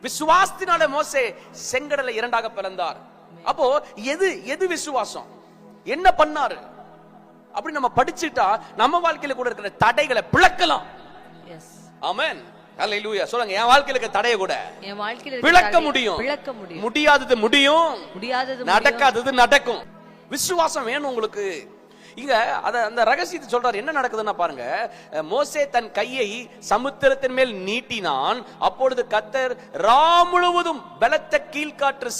விசுவாசத்தினால மோசே செங்கடலை இரண்டாக பிளந்தார். அப்போ எது எது விசுவாசம், என்ன பண்ணாரு அப்படி நம்ம படிச்சுட்டா நம்ம வாழ்க்கையில கூட இருக்கிற தடைகளை பிளக்கலாம். ஆமென், அல்லேலூயா. சொல்லுங்க, என் வாழ்க்கையில இருக்க தடையை கூட என் வாழ்க்கையில பிளக்க முடியும். முடியாதது முடியும், நடக்காதது நடக்கும். விசுவாசம் வேணும் உங்களுக்கு. இங்க அந்த ரகசியத்தை சொல்றாரு. என்ன நடக்குதுன்னா பாருங்க, மோசே தன் கையை சமுத்திரத்தின் மேல் நீட்டினான். அப்பொழுது கர்த்தர் ரா முழுவதும் பலத்த கீழ்காற்று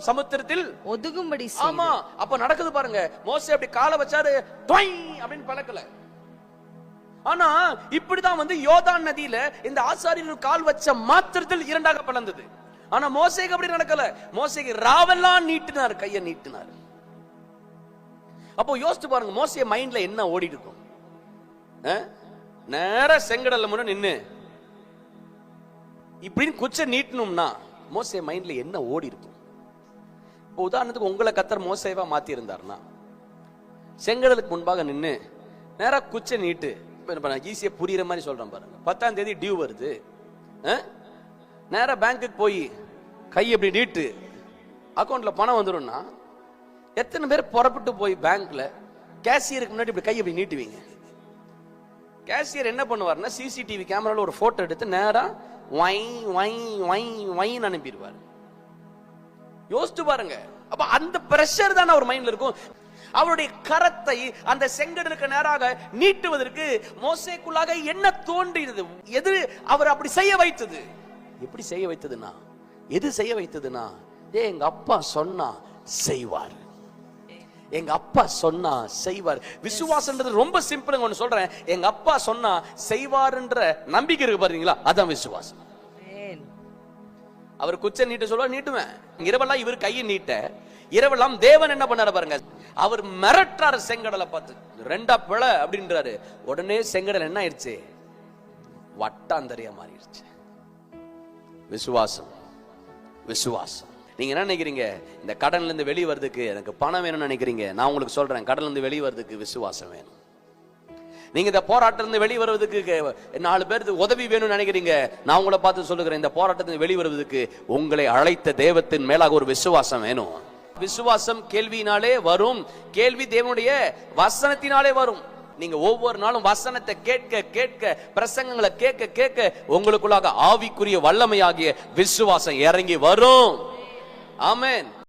சமுத்திரத்தில் ஒதுங்கும்படி. ஆமா, அப்ப நடக்குது பாருங்க. மோசே அப்படி காலை வச்சாரு, அப்படின்னு பழக்கல. ஆனா இப்படிதான் யோர்தான் நதியில இந்த ஆசாரியர்கள் கால் வச்ச மாத்திரத்தில் இரண்டாக பிளந்தது. ஆனா மோசேக்கு அப்படி நடக்கல. மோசேக்கு ராவெல்லாம் நீட்டினார், கையை நீட்டினார். அப்போ யோசிச்சு பாருங்க, மோசே மைண்ட்ல என்ன ஓடி இருக்கும். நேர செங்கடல்ல முன்ன நின்னு இப்படின்னு குச்ச நீட்டணும்னா மோசே மைண்ட்ல என்ன ஓடி இருக்கும். இப்போ உதாரணத்துக்கு உங்களை கர்த்தர் மோசேவா மாத்தி இருந்தார்னா, செங்கடலுக்கு முன்பாக நின்னு நேரா குச்ச நீட்டு. ஈஸியா புரியுற மாதிரி சொல்றேன் பாருங்க. 10ஆம் தேதி டியூ வருது, நேரா பேங்க்குக்கு போய் கை எப்படி நீட்டு, அக்கௌண்ட்ல பணம் வந்துடும்னா எத்தனை பேர் புறப்பட்டு போய் பேங்க்ல கேஷியருக்கு முன்னாடி இப்படி கை எப்படி நீட்டுவீங்க? கேஷியர் என்ன பண்ணுவார்னா, சிசிடிவி கேமரால ஒரு போட்டோ எடுத்து நேரா வைன்னு அனுப்பிடுவார். யோசிச்சு பாருங்க. அப்ப அந்த பிரஷர் தான் அவர் மைண்ட்ல இருக்கும். அவருடைய கரத்தை அந்த செங்கடலுக்கு நேராக நீட்டுவதற்கு மோசேக்குள்ளாக என்ன தோன்றியது? எது அவர் அப்படி செய்ய வைத்தது? எப்படி செய்ய வைத்ததுன்னா, எது செய்ய வைத்ததுன்னா, எங்க அப்பா சொன்னா செய்வார், எங்க அப்பா சொன்னா செய்வார். விசுவாசம்ன்றது ரொம்ப சிம்பிள். ஒன்னு சொல்றேன், எங்க அப்பா சொன்னா செய்வார்ன்ற நம்பிக்கை இருக்கு பாத்தீங்களா, அதான் விசுவாசம். அவர் குச்ச நீட்ட சொல்லுவார், நீட்டுவேன். இரவெல்லாம் இவர் கையை நீட்ட, இரவெல்லாம் தேவன் என்ன பண்ணாரு பாருங்க, அவர் மிரட்டாரு செங்கடலை பார்த்து, ரெண்டா பிள அப்படின்றாரு. உடனே செங்கடல் என்ன ஆயிடுச்சு, வட்டாந்தரையா மாறிடுச்சு. விசுவாசம், விசுவாசம். நீங்க என்ன நினைக்கிறீங்க, இந்த கடன்ல இருந்து வெளியே வர்றதுக்கு எனக்கு பணம் வேணும்னு நினைக்கிறீங்க? நான் உங்களுக்கு சொல்றேன், கடன்ல இருந்து வெளியே வர்றதுக்கு விசுவாசம் வேணும். நீங்க இந்த போராட்டத்துல இருந்து வெளியே வருவதற்கு 4 பேருக்கு உதவி வேணும்னு நினைக்கிறீங்க? நான் உங்களை பார்த்து சொல்லுகிறேன், இந்த போராட்டத்தில் வெளியே வருவதற்கு உங்களை அழைத்த தெய்வத்தின் மேலாக ஒரு விசுவாசம் வேணும். விசுவாசம் கேள்வியினாலே வரும், கேள்வி தேவனுடைய வசனத்தினாலே வரும். நீங்க ஒவ்வொரு நாளும் வசனத்தை கேட்க கேட்க, பிரசங்கங்களை கேட்க கேட்க உங்களுக்குள்ளாக ஆவிக்குரிய வல்லமையாகிய விசுவாசம் இறங்கி வரும். ஆமென்.